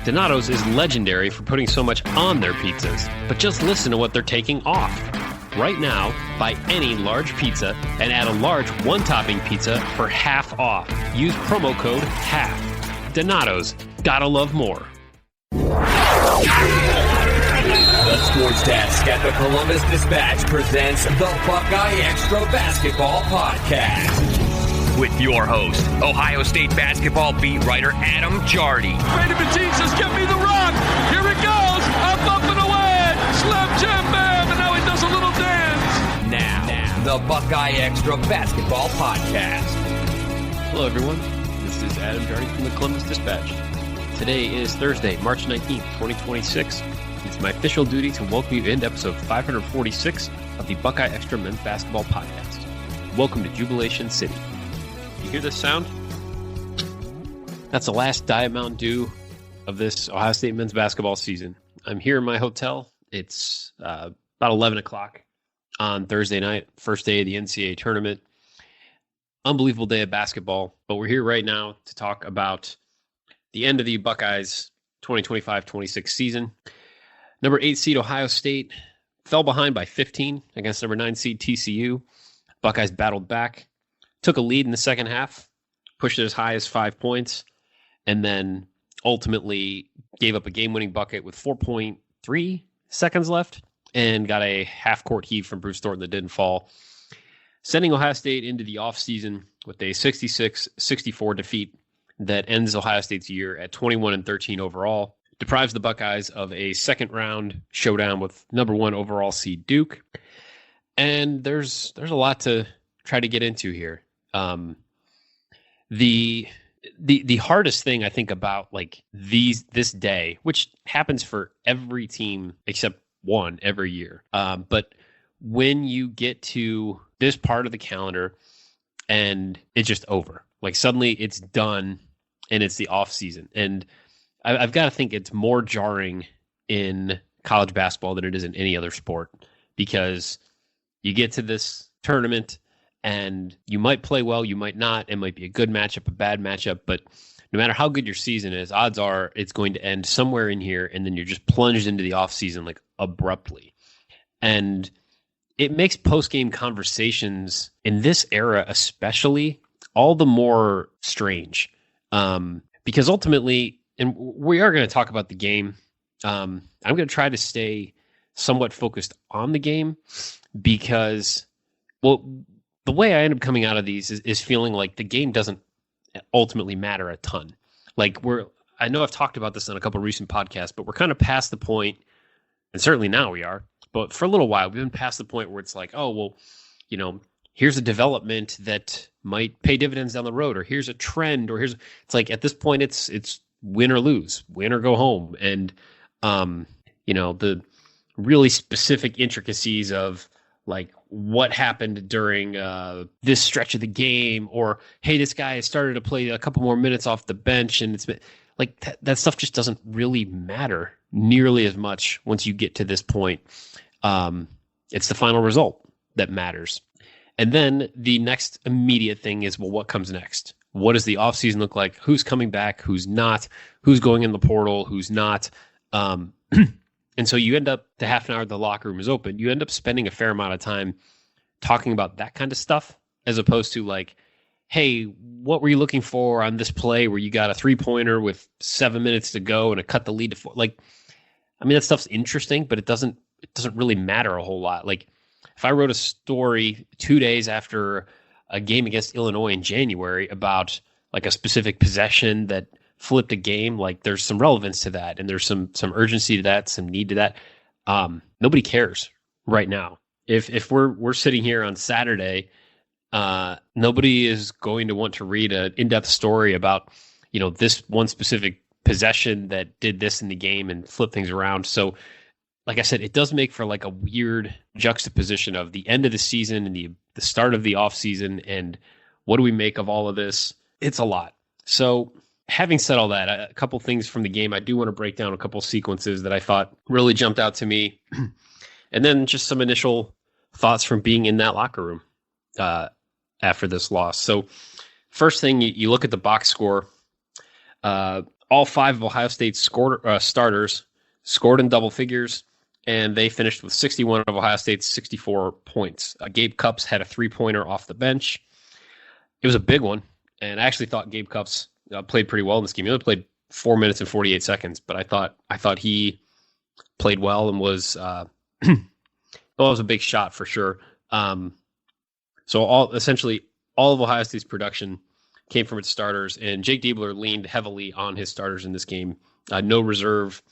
Donato's is legendary for putting so much on their pizzas, but just listen to what they're taking off. Right now, buy any large pizza and add a large one-topping pizza for half off. Use promo code HALF. Donato's, gotta love more. The Sports Desk at the Columbus Dispatch presents the BuckeyeXtra Basketball Podcast. With your host, Ohio State basketball beat writer Adam Jardy. Brady Petit says, "Give me the rock." Here it goes. Up and away. Slam jam bam, and now he does a little dance. Now, the BuckeyeXtra Basketball Podcast. Hello, everyone. This is Adam Jardy from the Columbus Dispatch. Today is Thursday, March 19th, 2026. It's my official duty to welcome you into episode 546 of the BuckeyeXtra Men's Basketball Podcast. Welcome to Jubilation City. You hear this sound? That's the last Diet Mountain Dew of this Ohio State men's basketball season. I'm here in my hotel. It's about 11 o'clock on Thursday night, first day of the NCAA Tournament. Unbelievable day of basketball, but we're here right now to talk about the end of the Buckeyes 2025-26 season. Number 8 seed Ohio State fell behind by 15 against number 9 seed TCU. Buckeyes battled back, took a lead in the second half, pushed it as high as 5 points, and then ultimately gave up a game-winning bucket with 4.3 seconds left and got a half-court heave from Bruce Thornton that didn't fall, sending Ohio State into the offseason with a 66-64 defeat that ends Ohio State's year at 21-13 overall, deprives the Buckeyes of a second-round showdown with number 1 overall seed Duke. And there's a lot to try to get into here. The hardest thing I think about like this day, which happens for every team except one every year. But when you get to this part of the calendar and it's just over, like suddenly it's done and it's the off season. And I've got to think it's more jarring in college basketball than it is in any other sport, because you get to this tournament and you might play well, you might not. It might be a good matchup, a bad matchup, but no matter how good your season is, odds are it's going to end somewhere in here, and then you're just plunged into the offseason like abruptly. And it makes post-game conversations in this era especially all the more strange, because ultimately, and we are going to talk about the game, I'm going to try to stay somewhat focused on the game because, well, the way I end up coming out of these is feeling like the game doesn't ultimately matter a ton. Like I know I've talked about this on a couple of recent podcasts, but we're kind of past the point, and certainly now we are, but for a little while, we've been past the point where it's like, oh, well, you know, here's a development that might pay dividends down the road, or here's a trend, or it's like at this point, it's win or lose, win or go home. And, you know, the really specific intricacies of like what happened during this stretch of the game, or, hey, this guy has started to play a couple more minutes off the bench. And it's been like that stuff just doesn't really matter nearly as much once you get to this point. It's the final result that matters. And then the next immediate thing is, well, what comes next? What does the offseason look like? Who's coming back? Who's not? Who's going in the portal? Who's not? And so you end up, the half an hour the locker room is open, you end up spending a fair amount of time talking about that kind of stuff, as opposed to like, hey, what were you looking for on this play where you got a 3-pointer with 7 minutes to go and it cut the lead to 4? Like, I mean, that stuff's interesting, but it doesn't really matter a whole lot. Like, if I wrote a story 2 days after a game against Illinois in January about like a specific possession that flipped a game, like there's some relevance to that, and there's some urgency to that, some need to that. Nobody cares right now. If we're sitting here on Saturday, nobody is going to want to read an in-depth story about, you know, this one specific possession that did this in the game and flip things around. So, like I said, it does make for like a weird juxtaposition of the end of the season and the start of the off season, and what do we make of all of this? It's a lot. So, having said all that, a couple things from the game, I do want to break down a couple sequences that I thought really jumped out to me. And then just some initial thoughts from being in that locker room after this loss. So first thing, you look at the box score. All 5 of Ohio State's starters scored in double figures, and they finished with 61 of Ohio State's 64 points. Gabe Cupps had a 3-pointer off the bench. It was a big one, and I actually thought Gabe Cupps played pretty well in this game. He only played 4 minutes and 48 seconds, but I thought he played well and was well, it was a big shot for sure. So essentially all of Ohio State's production came from its starters, and Jake Diebler leaned heavily on his starters in this game. No reserve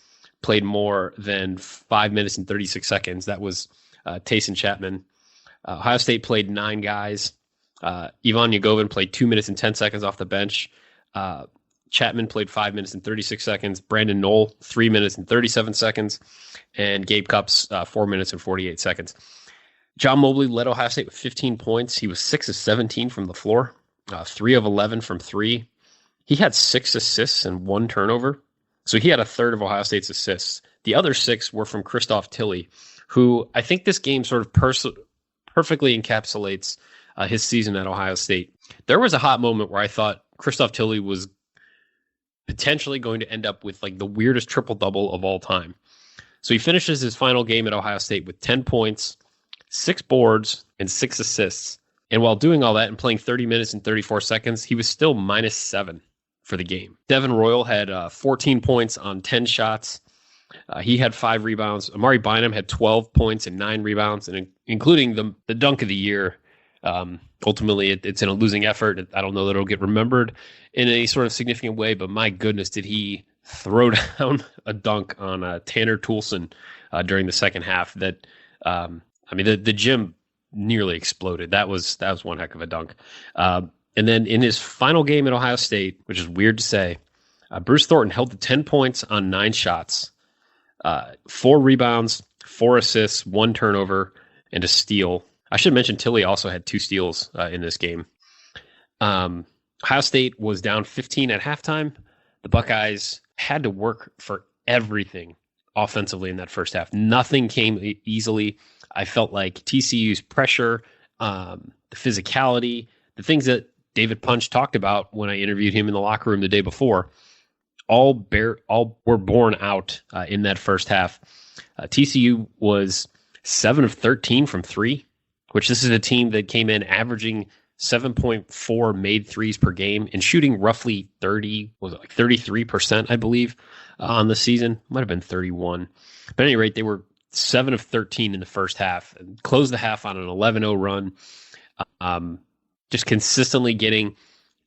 played more than 5 minutes and 36 seconds. That was Tayson Chapman. Ohio State played 9 guys. Ivan Yagovin played 2 minutes and 10 seconds off the bench. Chapman played 5 minutes and 36 seconds. Brandon Knoll, 3 minutes and 37 seconds. And Gabe Cupps, 4 minutes and 48 seconds. John Mobley led Ohio State with 15 points. He was 6 of 17 from the floor, 3 of 11 from 3. He had 6 assists and 1 turnover. So he had a third of Ohio State's assists. The other 6 were from Christoph Tilley, who I think this game sort of perfectly encapsulates his season at Ohio State. There was a hot moment where I thought Christoph Tilley was potentially going to end up with like the weirdest triple-double of all time. So he finishes his final game at Ohio State with 10 points, 6 boards, and 6 assists. And while doing all that and playing 30 minutes and 34 seconds, he was still -7 for the game. Devin Royal had 14 points on 10 shots. He had 5 rebounds. Amari Bynum had 12 points and 9 rebounds, and including the dunk of the year. Ultimately, it's in a losing effort. I don't know that it'll get remembered in any sort of significant way, but my goodness, did he throw down a dunk on Tanner Toolson during the second half that, the gym nearly exploded. That was one heck of a dunk. And then in his final game at Ohio State, which is weird to say, Bruce Thornton held to 10 points on 9 shots, 4 rebounds, 4 assists, 1 turnover, and a steal. I should mention Tilley also had 2 steals in this game. Ohio State was down 15 at halftime. The Buckeyes had to work for everything offensively in that first half. Nothing came easily. I felt like TCU's pressure, the physicality, the things that David Punch talked about when I interviewed him in the locker room the day before, all were borne out in that first half. TCU was 7 of 13 from 3, which this is a team that came in averaging 7.4 made threes per game and shooting roughly 33%, I believe, on the season. Might have been 31. But at any rate, they were 7 of 13 in the first half and closed the half on an 11-0 run. Just consistently getting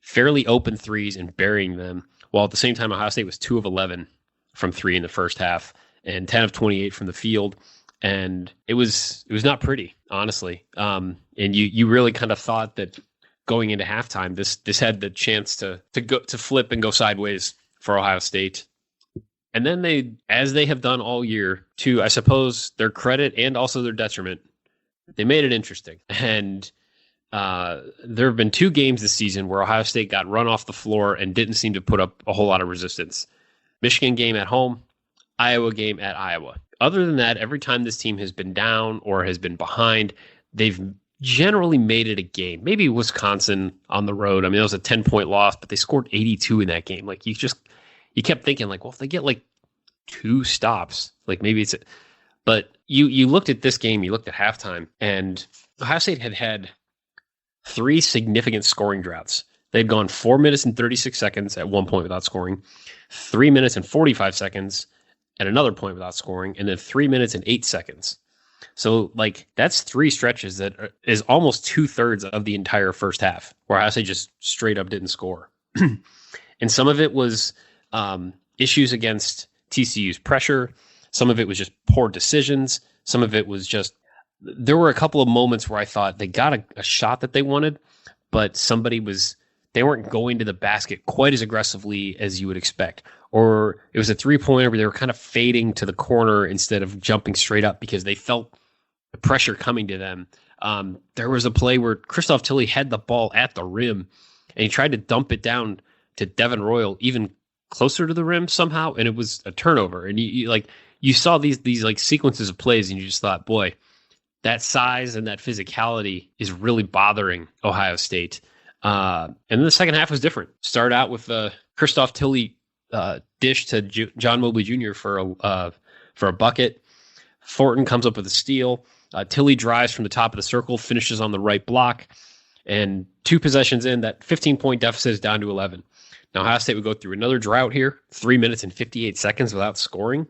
fairly open threes and burying them, while at the same time Ohio State was 2 of 11 from 3 in the first half and 10 of 28 from the field. And it was not pretty, honestly. And you really kind of thought that going into halftime, this had the chance to flip and go sideways for Ohio State. And then they, as they have done all year, to I suppose their credit and also their detriment, they made it interesting. And there have been 2 games this season where Ohio State got run off the floor and didn't seem to put up a whole lot of resistance. Michigan game at home, Iowa game at Iowa. Other than that, every time this team has been down or has been behind, they've generally made it a game. Maybe Wisconsin on the road. I mean, it was a 10-point loss, but they scored 82 in that game. Like you kept thinking like, well, if they get like 2 stops, like maybe it's. But you looked at this game, you looked at halftime, and Ohio State had 3 significant scoring droughts. They'd gone 4 minutes and 36 seconds at one point without scoring, 3 minutes and 45 seconds at another point without scoring, and then 3 minutes and 8 seconds. So, like, that's 3 stretches that is almost 2/3 of the entire first half, where Ohio State just straight up didn't score. And some of it was issues against TCU's pressure. Some of it was just poor decisions. Some of it was just, there were a couple of moments where I thought they got a shot that they wanted, but they weren't going to the basket quite as aggressively as you would expect. Or it was a 3-pointer where they were kind of fading to the corner instead of jumping straight up because they felt the pressure coming to them. There was a play where Christoph Tilley had the ball at the rim and he tried to dump it down to Devin Royal even closer to the rim somehow, and it was a turnover. And you saw these like sequences of plays and you just thought, boy, that size and that physicality is really bothering Ohio State. And then the second half was different. Start out with Christoph Tilley dish to John Mobley Jr. for a bucket. Thornton comes up with a steal. Tilly drives from the top of the circle, finishes on the right block, and 2 possessions in, that 15-point deficit is down to 11. Now, Ohio State would go through another drought here, 3 minutes and 58 seconds without scoring.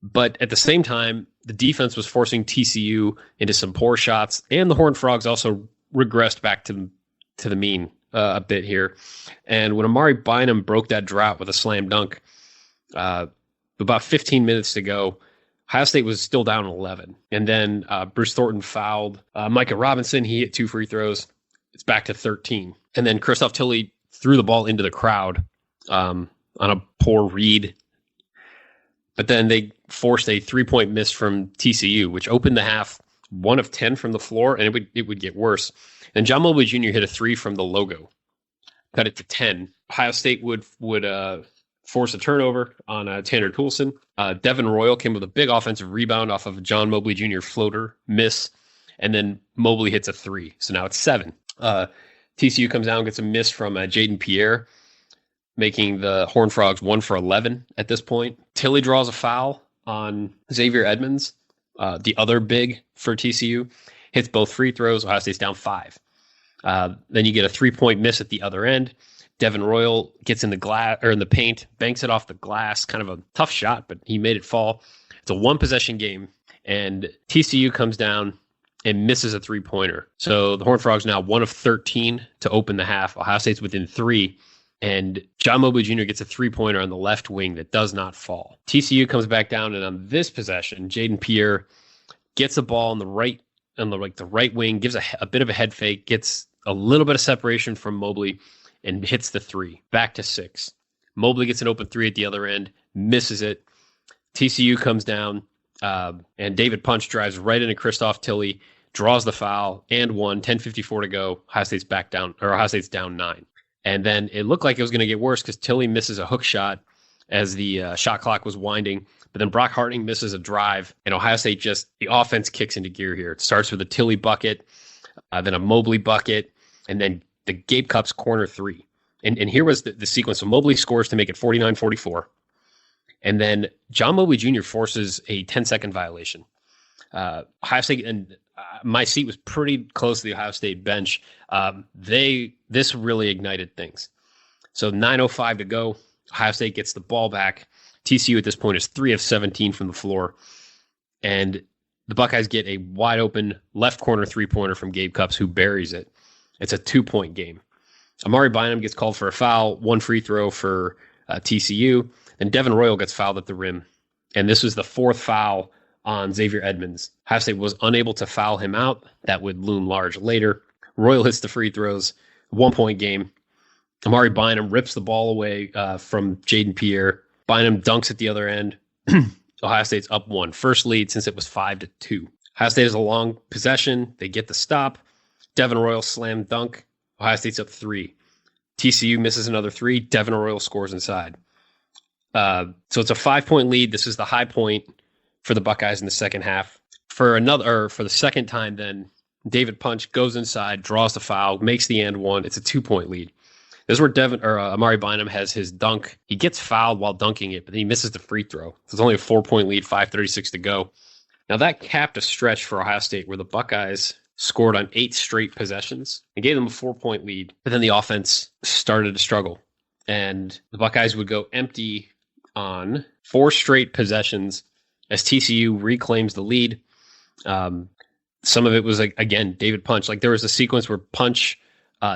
But at the same time, the defense was forcing TCU into some poor shots, and the Horned Frogs also regressed back to the mean a bit here. And when Amari Bynum broke that drought with a slam dunk, about 15 minutes to go, Ohio State was still down 11. And then Bruce Thornton fouled Micah Robinson. He hit 2 free throws. It's back to 13. And then Christoph Tilly threw the ball into the crowd on a poor read. But then they forced a 3-point miss from TCU, which opened the half 1 of 10 from the floor, and it would get worse. And John Mobley Jr. hit a 3 from the logo, cut it to 10. Ohio State would force a turnover on Tanner Toolson. Devin Royal came with a big offensive rebound off of a John Mobley Jr. floater miss, and then Mobley hits a 3. So now it's 7. TCU comes down, gets a miss from Jaden Pierre, making the Horned Frogs 1 for 11 at this point. Tilly draws a foul on Xavier Edmonds, the other big for TCU, hits both free throws. Ohio State's down 5. Then you get a 3-point miss at the other end. Devin Royal gets in the paint, banks it off the glass. Kind of a tough shot, but he made it fall. It's a 1-possession game, and TCU comes down and misses a 3-pointer. So the Horned Frogs now 1 of 13 to open the half. Ohio State's within 3. And John Mobley Jr. gets a 3-pointer on the left wing that does not fall. TCU comes back down, and on this possession, Jaden Pierre gets a ball on the right wing, gives a bit of a head fake, gets a little bit of separation from Mobley, and hits the 3. Back to 6. Mobley gets an open 3 at the other end, misses it. TCU comes down, and David Punch drives right into Christoph Tilly, draws the foul, and 1. 10:54 to go. Ohio State's down 9. And then it looked like it was going to get worse because Tilly misses a hook shot as the shot clock was winding. But then Brock Harting misses a drive, and Ohio State the offense kicks into gear here. It starts with a Tilly bucket, then a Mobley bucket, and then the Gabe Cup's corner 3. And here was the sequence. So Mobley scores to make it 49-44. And then John Mobley Jr. forces a 10-second violation. Ohio State, and my seat was pretty close to the Ohio State bench. This really ignited things. So 9:05 to go. Ohio State gets the ball back. TCU at this point is 3 of 17 from the floor. And the Buckeyes get a wide open left corner 3-pointer from Gabe Cupps, who buries it. It's a 2-point game. Amari Bynum gets called for a foul, 1 free throw for TCU. Then Devin Royal gets fouled at the rim. And this was the 4th foul on Xavier Edmonds. Ohio State was unable to foul him out. That would loom large later. Royal hits the free throws, 1-point game. Amari Bynum rips the ball away from Jaden Pierre. Bynum dunks at the other end. Ohio State's up 1. First lead since it was 5-2. Ohio State has a long possession. They get the stop. Devin Royal slam dunk. Ohio State's up 3. TCU misses another 3. Devin Royal scores inside. So it's a 5-point lead. This is the high point for the Buckeyes in the second half. For the second time, then David Punch goes inside, draws the foul, makes the and 1. It's a 2-point lead. This is where Amari Bynum has his dunk. He gets fouled while dunking it, but then he misses the free throw. So it's only a 4-point lead, 5:36 to go. Now that capped a stretch for Ohio State where the Buckeyes scored on 8 straight possessions and gave them a 4-point lead. But then the offense started to struggle, and the Buckeyes would go empty on 4 straight possessions as TCU reclaims the lead. Some of it was, again, David Punch. There was a sequence where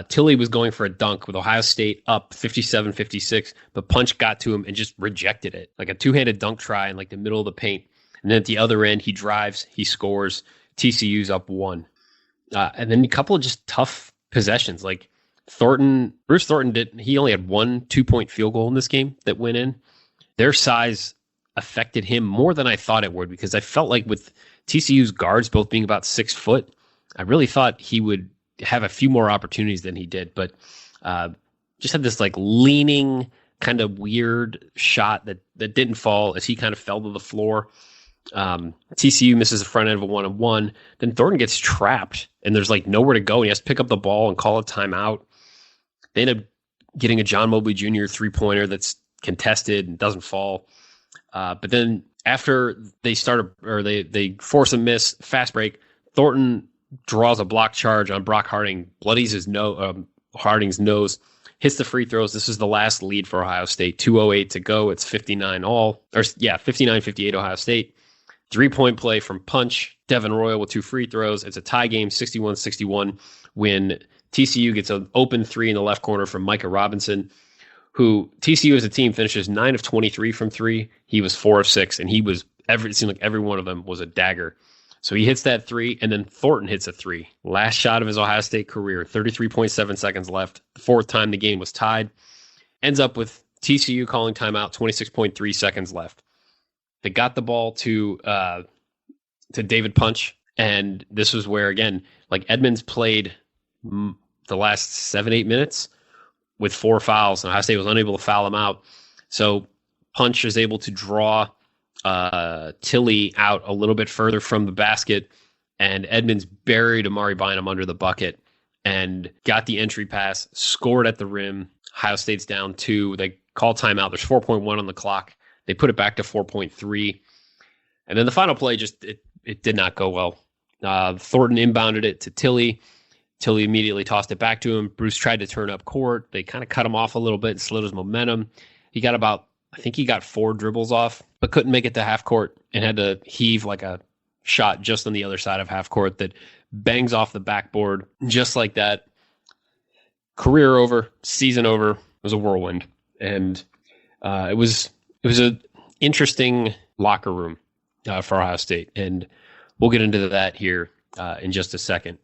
Tilly was going for a dunk with Ohio State up 57-56, but Punch got to him and just rejected it. Like a 2-handed dunk try in the middle of the paint. And then at the other end, he drives, he scores. TCU's up 1. And then a couple of just tough possessions. Bruce Thornton he only had 1 2-point field goal in this game that went in. Their size affected him more than I thought it would, because I felt like with TCU's guards both being about 6 foot, I really thought he would have a few more opportunities than he did. But just had this leaning kind of weird shot that didn't fall as he kind of fell to the floor. TCU misses the front end of a 1-on-1. Then Thornton gets trapped and there's nowhere to go. He has to pick up the ball and call a timeout. They end up getting a John Mobley Jr. 3-pointer that's contested and doesn't fall. But then after they they force a miss, fast break, Thornton draws a block charge on Brock Harding, bloodies Harding's nose, hits the free throws. This is the last lead for Ohio State. 2:08 to go. It's 59-58 Ohio State. 3-point play from Punch. Devin Royal with 2 free throws. It's a tie game, 61-61, when TCU gets an open 3 in the left corner from Micah Robinson, who TCU as a team finishes 9 of 23 from 3. He was 4 of 6, and it seemed like every one of them was a dagger. So he hits that 3, and then Thornton hits a 3. Last shot of his Ohio State career, 33.7 seconds left. The 4th time the game was tied. Ends up with TCU calling timeout, 26.3 seconds left. They got the ball to David Punch, and this was where, again, like Edmonds played the last 7-8 minutes with 4 fouls, and Ohio State was unable to foul him out. So Punch is able to draw Tilly out a little bit further from the basket, and Edmonds buried Amari Bynum under the bucket and got the entry pass, scored at the rim. Ohio State's down 2. They call timeout. There's 4.1 on the clock. They put it back to 4.3. And then the final play it did not go well. Thornton inbounded it to Tilly. Tilly immediately tossed it back to him. Bruce tried to turn up court. They kind of cut him off a little bit and slowed his momentum. He got I think he got 4 dribbles off, but couldn't make it to half court and had to heave like a shot just on the other side of half court that bangs off the backboard just like that. Career over, season over. It was a whirlwind. And it was an interesting locker room for Ohio State. And we'll get into that here in just a second.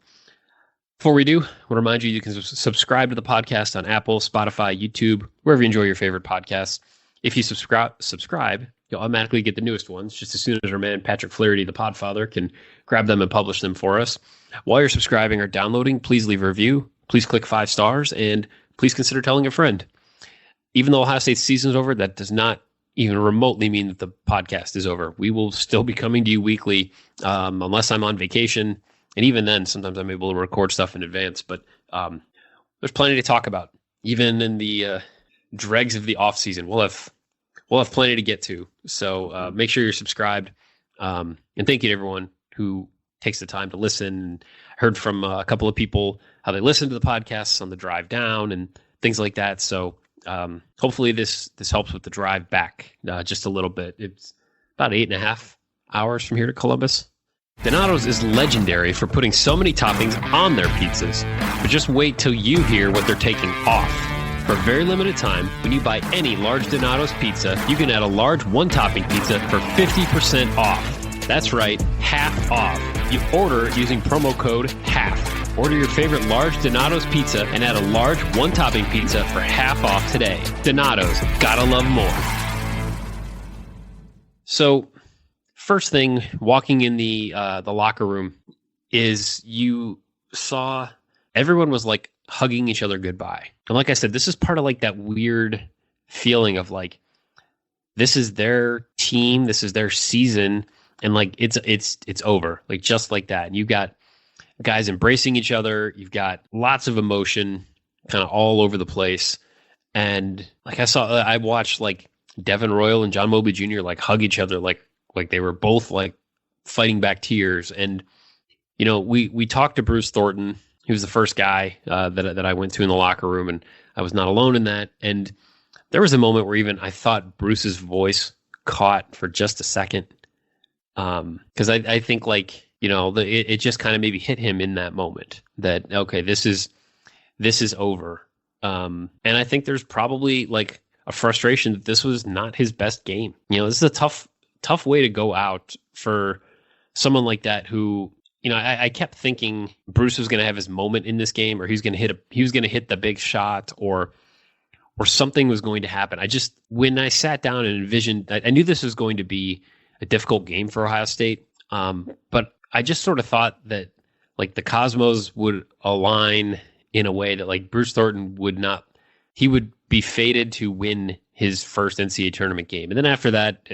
Before we do, I want to remind you can subscribe to the podcast on Apple, Spotify, YouTube, wherever you enjoy your favorite podcasts. If you subscribe, you'll automatically get the newest ones just as soon as our man Patrick Flaherty, the Podfather, can grab them and publish them for us. While you're subscribing or downloading, please leave a review. Please click 5 stars, and please consider telling a friend. Even though Ohio State's season is over, that does not even remotely mean that the podcast is over. We will still be coming to you weekly unless I'm on vacation. And even then, sometimes I'm able to record stuff in advance. But there's plenty to talk about. Even in the dregs of the off season, we'll have plenty to get to. So make sure you're subscribed. And thank you to everyone who takes the time to listen. I heard from a couple of people how they listen to the podcasts on the drive down and things like that. So hopefully this helps with the drive back just a little bit. It's about 8.5 hours from here to Columbus. Donato's is legendary for putting so many toppings on their pizzas, but just wait till you hear what they're taking off. For a very limited time, when you buy any large Donato's pizza, you can add a large 1-topping pizza for 50% off. That's right, half off. You order using promo code HALF. Order your favorite large Donato's pizza and add a large 1-topping pizza for half off today. Donato's, gotta love more. So, first thing, walking in the locker room, is you saw everyone was like hugging each other goodbye. And like I said, this is part of like that weird feeling of like, this is their team, this is their season, and like it's over, like just like that. And you've got guys embracing each other. You've got lots of emotion kind of all over the place. And like I watched like Devin Royal and John Mobley Jr. like hug each other like they were both like fighting back tears. And, you know, we talked to Bruce Thornton. He was the first guy that I went to in the locker room, and I was not alone in that. And there was a moment where even I thought Bruce's voice caught for just a second. Because I think like, you know, it just kind of maybe hit him in that moment that, okay, this is over. And I think there's probably like a frustration that this was not his best game. You know, this is a tough way to go out for someone like that who, you know, I kept thinking Bruce was going to have his moment in this game, or he was going to hit the big shot, or something was going to happen. When I sat down and envisioned, I knew this was going to be a difficult game for Ohio State. But I just sort of thought that like the cosmos would align in a way that like Bruce Thornton he would be fated to win his first NCAA tournament game. And then after that,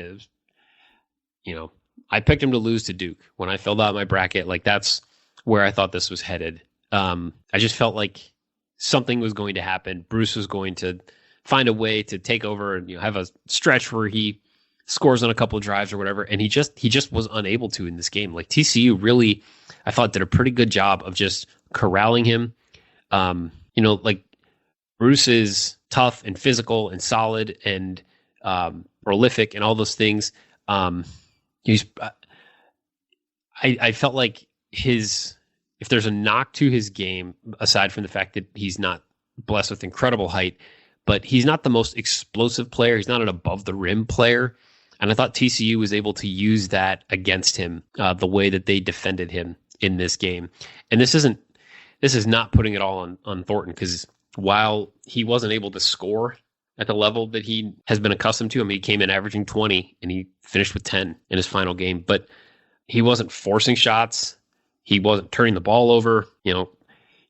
you know, I picked him to lose to Duke when I filled out my bracket. Like that's where I thought this was headed. I just felt like something was going to happen. Bruce was going to find a way to take over and have a stretch where he scores on a couple of drives or whatever. And he just was unable to in this game. Like TCU really, I thought, did a pretty good job of just corralling him. Like Bruce is tough and physical and solid and prolific and all those things. I felt like if there's a knock to his game, aside from the fact that he's not blessed with incredible height, but he's not the most explosive player. He's not an above the rim player. And I thought TCU was able to use that against him, the way that they defended him in this game. And this is not putting it all on Thornton, because while he wasn't able to score at the level that he has been accustomed to, he came in averaging 20 and he finished with 10 in his final game, but he wasn't forcing shots. He wasn't turning the ball over.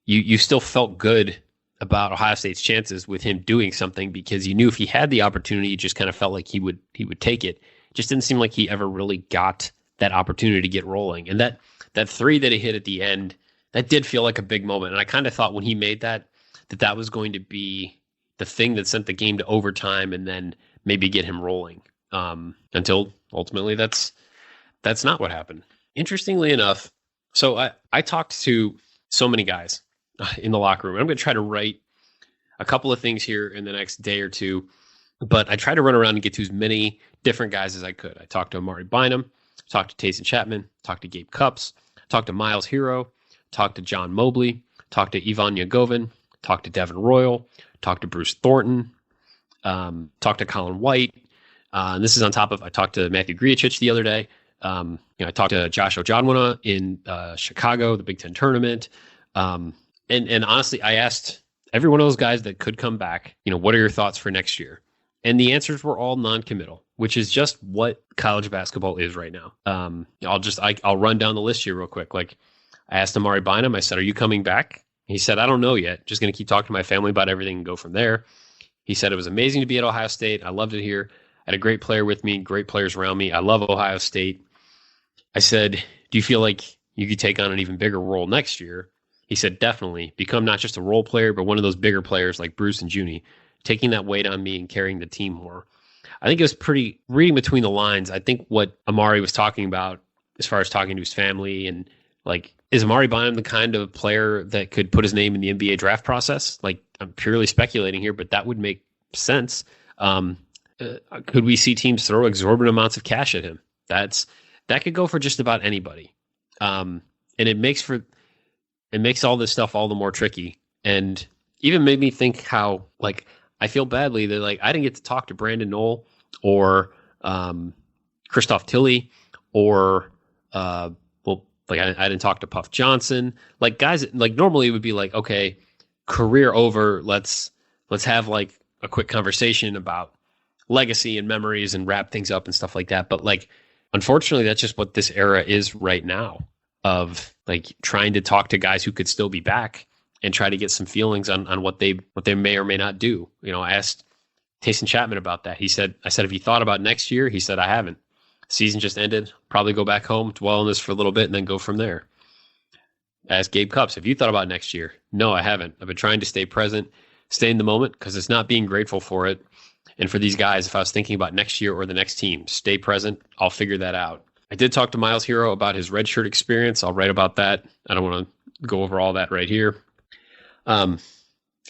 You still felt good about Ohio State's chances with him doing something, because you knew if he had the opportunity, you just kind of felt like he would take it. Just didn't seem like he ever really got that opportunity to get rolling. And that three that he hit at the end, that did feel like a big moment. And I kind of thought when he made that was going to be the thing that sent the game to overtime and then maybe get him rolling. Until ultimately that's not what happened. Interestingly enough, so I talked to so many guys in the locker room. I'm going to try to write a couple of things here in the next day or two, but I tried to run around and get to as many different guys as I could. I talked to Amari Bynum, talked to Tayson Chapman, talked to Gabe Cupps, talked to Miles Hero, talked to John Mobley, talked to Ivan Yagovin, talked to Devin Royal, talked to Bruce Thornton, talked to Colin White. And this is on top of, I talked to Matthew Griachich the other day. I talked to Josh Ojanwana in Chicago, the Big Ten tournament. And honestly, I asked every one of those guys that could come back, what are your thoughts for next year? And the answers were all non-committal, which is just what college basketball is right now. I'll run down the list here real quick. Like, I asked Amari Bynum, I said, are you coming back? He said, I don't know yet. Just going to keep talking to my family about everything and go from there. He said, it was amazing to be at Ohio State. I loved it here. I had a great player with me, great players around me. I love Ohio State. I said, do you feel like you could take on an even bigger role next year? He said, definitely. Become not just a role player, but one of those bigger players like Bruce and Junie, taking that weight on me and carrying the team more. I think it was pretty, reading between the lines, I think what Amari was talking about as far as talking to his family and like, is Amari Bynum the kind of player that could put his name in the NBA draft process? Like, I'm purely speculating here, but that would make sense. Could we see teams throw exorbitant amounts of cash at him? That could go for just about anybody. And it makes all this stuff all the more tricky. And even made me think how, like, I feel badly that, like, I didn't get to talk to Brandon Knoll or Christoph Tilley or I didn't talk to Puff Johnson. Like, guys, like, normally it would be like, okay, career over. Let's have like a quick conversation about legacy and memories and wrap things up and stuff like that. But like, unfortunately, that's just what this era is right now, of like trying to talk to guys who could still be back and try to get some feelings on what they may or may not do. I asked Tayson Chapman about that. I said, have you thought about next year? He said, I haven't. Season just ended. Probably go back home, dwell on this for a little bit, and then go from there. I asked Gabe Cupps, have you thought about next year? No, I haven't. I've been trying to stay present, stay in the moment, because it's not being grateful for it. And for these guys, if I was thinking about next year or the next team, stay present. I'll figure that out. I did talk to Miles Hero about his redshirt experience. I'll write about that. I don't want to go over all that right here. I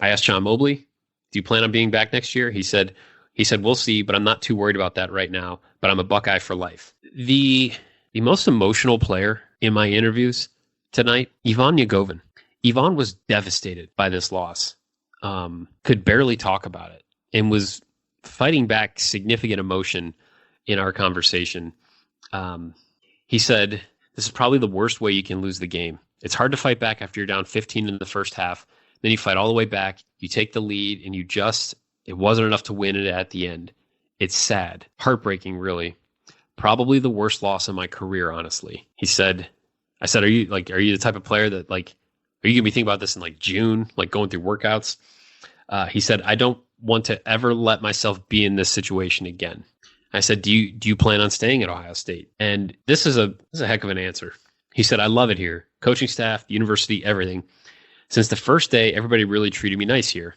asked John Mobley, do you plan on being back next year? He said, we'll see, but I'm not too worried about that right now, but I'm a Buckeye for life. The most emotional player in my interviews tonight, Ivan Yagovin. Ivan was devastated by this loss, could barely talk about it, and was fighting back significant emotion in our conversation. He said, this is probably the worst way you can lose the game. It's hard to fight back after you're down 15 in the first half. Then you fight all the way back. You take the lead, and it wasn't enough to win it at the end. It's sad, heartbreaking, really. Probably the worst loss in my career, honestly. I said, are you the type of player that, like, are you going to be thinking about this in like June, like going through workouts? He said, I don't want to ever let myself be in this situation again. I said, do you plan on staying at Ohio State? And this is a heck of an answer. He said, I love it here. Coaching staff, university, everything. Since the first day, everybody really treated me nice here.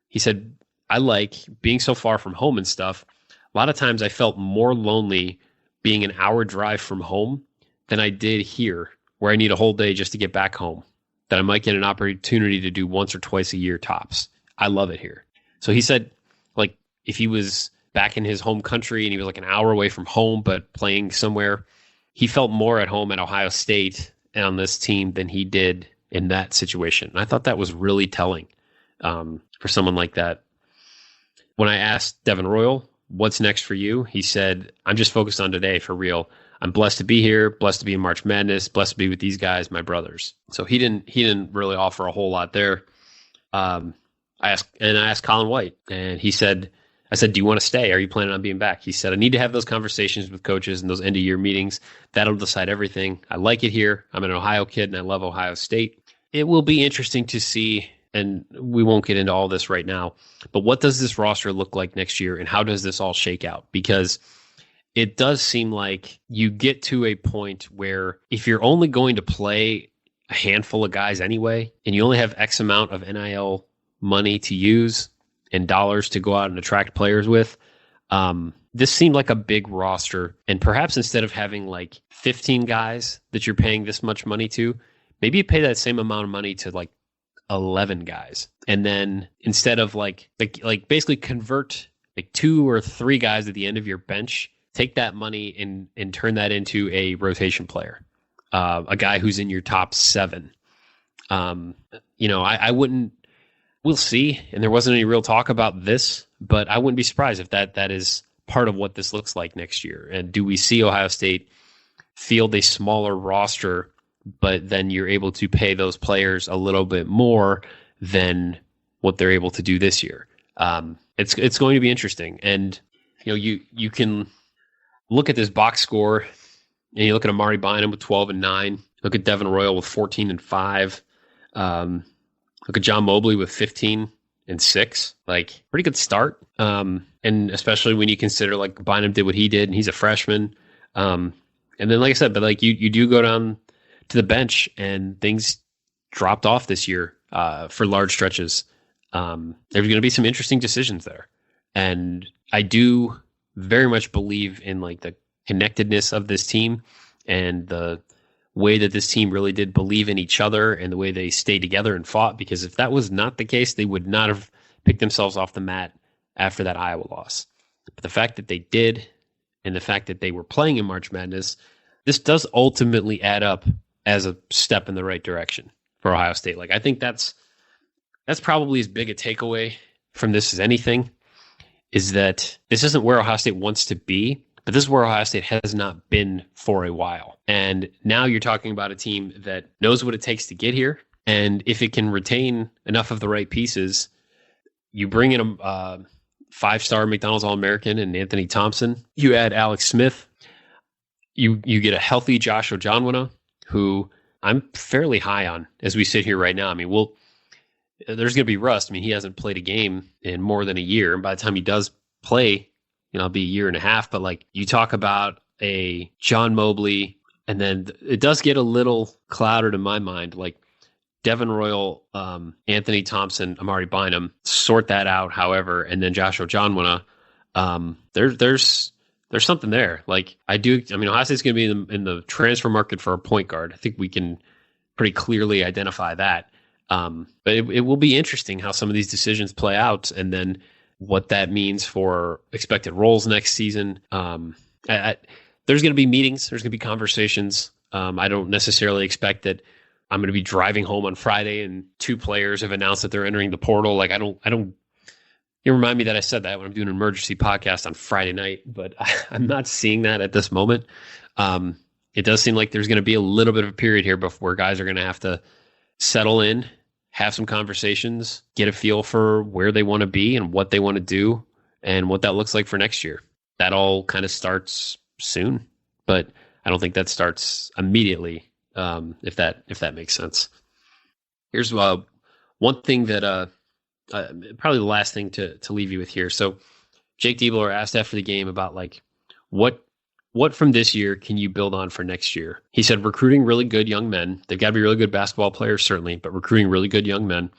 He said, I like being so far from home and stuff. A lot of times I felt more lonely being an hour drive from home than I did here, where I need a whole day just to get back home, that I might get an opportunity to do once or twice a year tops. I love it here. So he said, like, if he was back in his home country and he was like an hour away from home, but playing somewhere, he felt more at home at Ohio State and on this team than he did in that situation. And I thought that was really telling for someone like that. When I asked Devin Royal, what's next for you? He said, I'm just focused on today for real. I'm blessed to be here, blessed to be in March Madness, blessed to be with these guys, my brothers. So he didn't really offer a whole lot there. I asked Colin White, and I said, do you want to stay? Are you planning on being back? He said, I need to have those conversations with coaches and those end of year meetings. That'll decide everything. I like it here. I'm an Ohio kid and I love Ohio State. It will be interesting to see, and we won't get into all this right now, but what does this roster look like next year and how does this all shake out? Because it does seem like you get to a point where if you're only going to play a handful of guys anyway, and you only have X amount of NIL money to use and dollars to go out and attract players with, this seemed like a big roster. And perhaps instead of having like 15 guys that you're paying this much money to, maybe you pay that same amount of money to like 11 guys. And then instead of like basically convert like 2 or 3 guys at the end of your bench, take that money and turn that into a rotation player, a guy who's in your top 7. I wouldn't, we'll see. And there wasn't any real talk about this, but I wouldn't be surprised if that is part of what this looks like next year. And do we see Ohio State field a smaller roster, but then you're able to pay those players a little bit more than what they're able to do this year? It's going to be interesting. And you can look at this box score and you look at Amari Bynum with 12-9, look at Devin Royal with 14-5, look at John Mobley with 15-6, like pretty good start. And especially when you consider like Bynum did what he did and he's a freshman. And then, like I said, but like you do go down to the bench and things dropped off this year for large stretches. There's going to be some interesting decisions there. And I do very much believe in like the connectedness of this team and the way that this team really did believe in each other and the way they stayed together and fought, because if that was not the case, they would not have picked themselves off the mat after that Iowa loss. But the fact that they did, and the fact that they were playing in March Madness, this does ultimately add up as a step in the right direction for Ohio State. Like, I think that's probably as big a takeaway from this as anything, is that this isn't where Ohio State wants to be, but this is where Ohio State has not been for a while. And now you're talking about a team that knows what it takes to get here. And if it can retain enough of the right pieces, you bring in a 5-star McDonald's All-American and Anthony Thompson. You add Alex Smith. You get a healthy Josh Ojanwuna, who I'm fairly high on as we sit here right now. I mean, there's going to be rust. I mean, he hasn't played a game in more than a year. And by the time he does play, it'll be a year and a half. But like you talk about a John Mobley, and then it does get a little clouded in my mind, like Devin Royal, Anthony Thompson, Amari Bynum, sort that out, however, and then Josh Ojanwuna. There's something there. Like I mean, Ohio State's going to be in the transfer market for a point guard. I think we can pretty clearly identify that. But it will be interesting how some of these decisions play out, and then what that means for expected roles next season. There's going to be meetings. There's going to be conversations. I don't necessarily expect that I'm going to be driving home on Friday and 2 players have announced that they're entering the portal. Like I don't. You remind me that I said that when I'm doing an emergency podcast on Friday night, but I'm not seeing that at this moment. It does seem like there's going to be a little bit of a period here before guys are going to have to settle in, have some conversations, get a feel for where they want to be and what they want to do and what that looks like for next year. That all kind of starts soon, but I don't think that starts immediately, if that makes sense. Here's one thing that probably the last thing to leave you with here. So Jake Diebler asked after the game about like what from this year can you build on for next year? He said recruiting really good young men. They've got to be really good basketball players, certainly, but recruiting really good young men.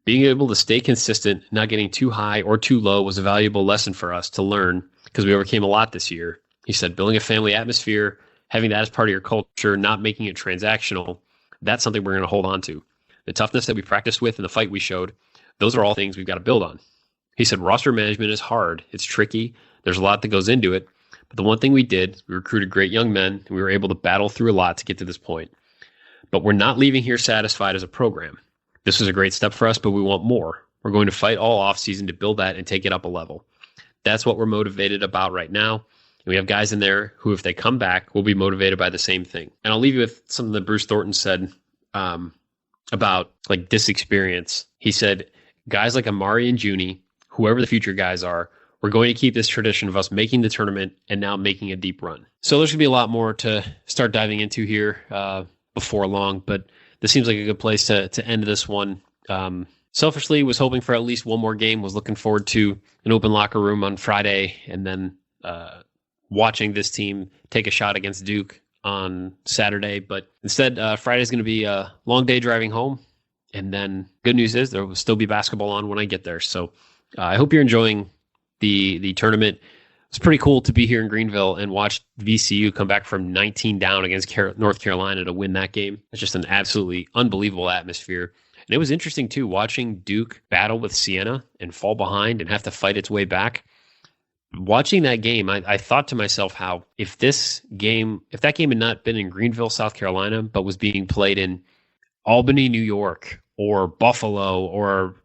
Being able to stay consistent, not getting too high or too low was a valuable lesson for us to learn because we overcame a lot this year. He said, building a family atmosphere, having that as part of your culture, not making it transactional, that's something we're going to hold on to. The toughness that we practiced with and the fight we showed, those are all things we've got to build on. He said, roster management is hard. It's tricky. There's a lot that goes into it. But the one thing we did, we recruited great young men, and we were able to battle through a lot to get to this point. But we're not leaving here satisfied as a program. This was a great step for us, but we want more. We're going to fight all offseason to build that and take it up a level. That's what we're motivated about right now. And we have guys in there who, if they come back, will be motivated by the same thing. And I'll leave you with something that Bruce Thornton said about like this experience. He said, guys like Amari and Junie, whoever the future guys are, we're going to keep this tradition of us making the tournament and now making a deep run. So there's going to be a lot more to start diving into here before long, but this seems like a good place to end this one. Selfishly, was hoping for at least one more game, was looking forward to an open locker room on Friday, and then watching this team take a shot against Duke on Saturday. But instead, Friday's going to be a long day driving home, and then good news is there will still be basketball on when I get there. So I hope you're enjoying the tournament. It's pretty cool to be here in Greenville and watch VCU come back from 19 down against North Carolina to win that game. It's just an absolutely unbelievable atmosphere. And it was interesting, too, watching Duke battle with Siena and fall behind and have to fight its way back. Watching that game, I thought to myself how if that game had not been in Greenville, South Carolina, but was being played in Albany, New York, or Buffalo, or,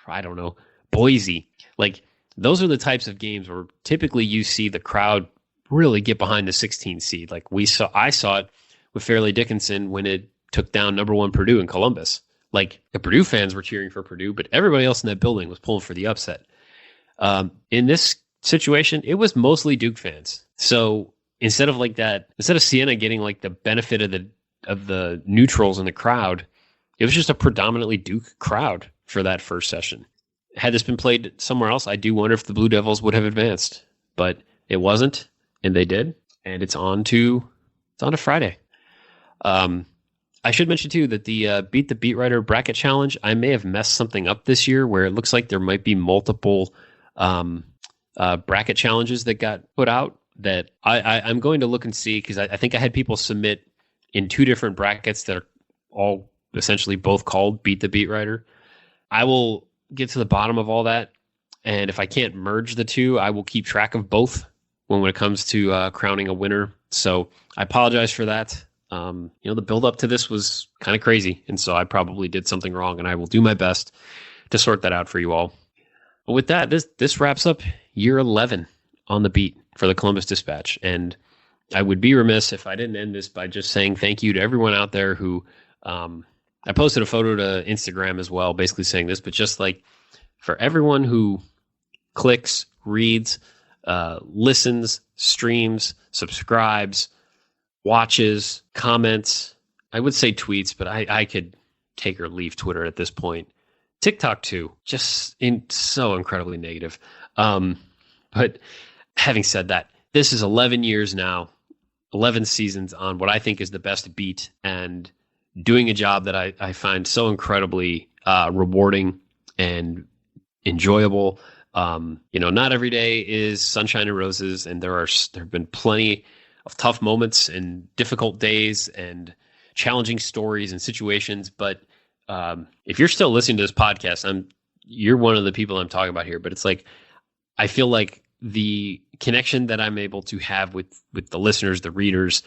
I don't know, Boise, like, those are the types of games where typically you see the crowd really get behind the 16 seed. Like I saw it with Fairleigh Dickinson when it took down number 1 Purdue in Columbus. Like the Purdue fans were cheering for Purdue, but everybody else in that building was pulling for the upset. In this situation, it was mostly Duke fans. So instead of Siena getting like the benefit of the neutrals in the crowd, it was just a predominantly Duke crowd for that first session. Had this been played somewhere else, I do wonder if the Blue Devils would have advanced, but it wasn't, and they did, and it's on to Friday. I should mention too that the Beat the Beat Writer bracket challenge, I may have messed something up this year where it looks like there might be multiple bracket challenges that got put out that I'm going to look and see, because I think I had people submit in 2 different brackets that are all essentially both called Beat the Beat Writer. I will get to the bottom of all that, and if I can't merge the 2, I will keep track of both when it comes to crowning a winner. So I apologize for that. The build up to this was kind of crazy, and so I probably did something wrong, and I will do my best to sort that out for you all. But with that, this wraps up year 11 on the beat for the Columbus Dispatch, and I would be remiss if I didn't end this by just saying thank you to everyone out there who I posted a photo to Instagram as well, basically saying this, but just like for everyone who clicks, reads, listens, streams, subscribes, watches, comments, I would say tweets, but I could take or leave Twitter at this point. TikTok too, just so incredibly negative. But having said that, this is 11 years now, 11 seasons on what I think is the best beat, and doing a job that I find so incredibly rewarding and enjoyable. Not every day is sunshine and roses, and there have been plenty of tough moments and difficult days and challenging stories and situations. But if you're still listening to this podcast, you're one of the people I'm talking about here. But it's like, I feel like the connection that I'm able to have with the listeners, the readers,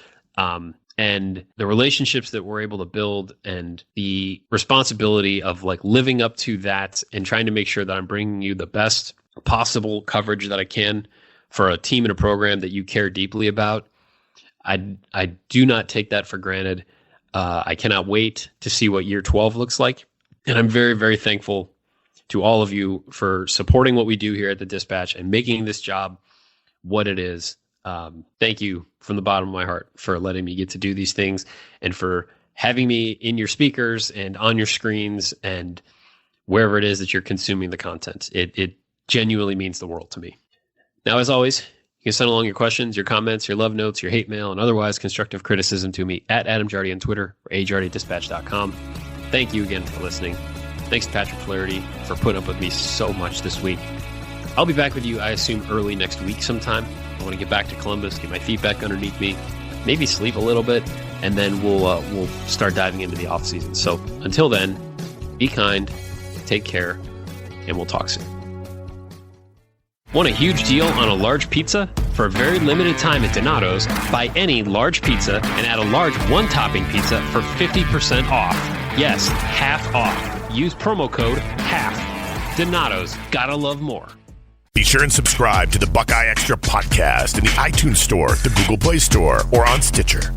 and the relationships that we're able to build, and the responsibility of like living up to that and trying to make sure that I'm bringing you the best possible coverage that I can for a team and a program that you care deeply about. I do not take that for granted. I cannot wait to see what year 12 looks like. And I'm very, very thankful to all of you for supporting what we do here at the Dispatch and making this job what it is. Thank you from the bottom of my heart for letting me get to do these things, and for having me in your speakers and on your screens and wherever it is that you're consuming the content. It genuinely means the world to me. Now, as always, you can send along your questions, your comments, your love notes, your hate mail, and otherwise constructive criticism to me at Adam Jardy on Twitter or ajardydispatch.com. Thank you again for listening. Thanks to Patrick Flaherty for putting up with me so much this week. I'll be back with you, I assume, early next week sometime. I want to get back to Columbus, get my feet back underneath me, maybe sleep a little bit, and then we'll start diving into the off season. So until then, be kind, take care, and we'll talk soon. Want a huge deal on a large pizza? For a very limited time at Donato's, buy any large pizza and add a large one-topping pizza for 50% off. Yes, half off. Use promo code HALF. Donato's, gotta love more. Be sure and subscribe to the Buckeye Extra podcast in the iTunes Store, the Google Play Store, or on Stitcher.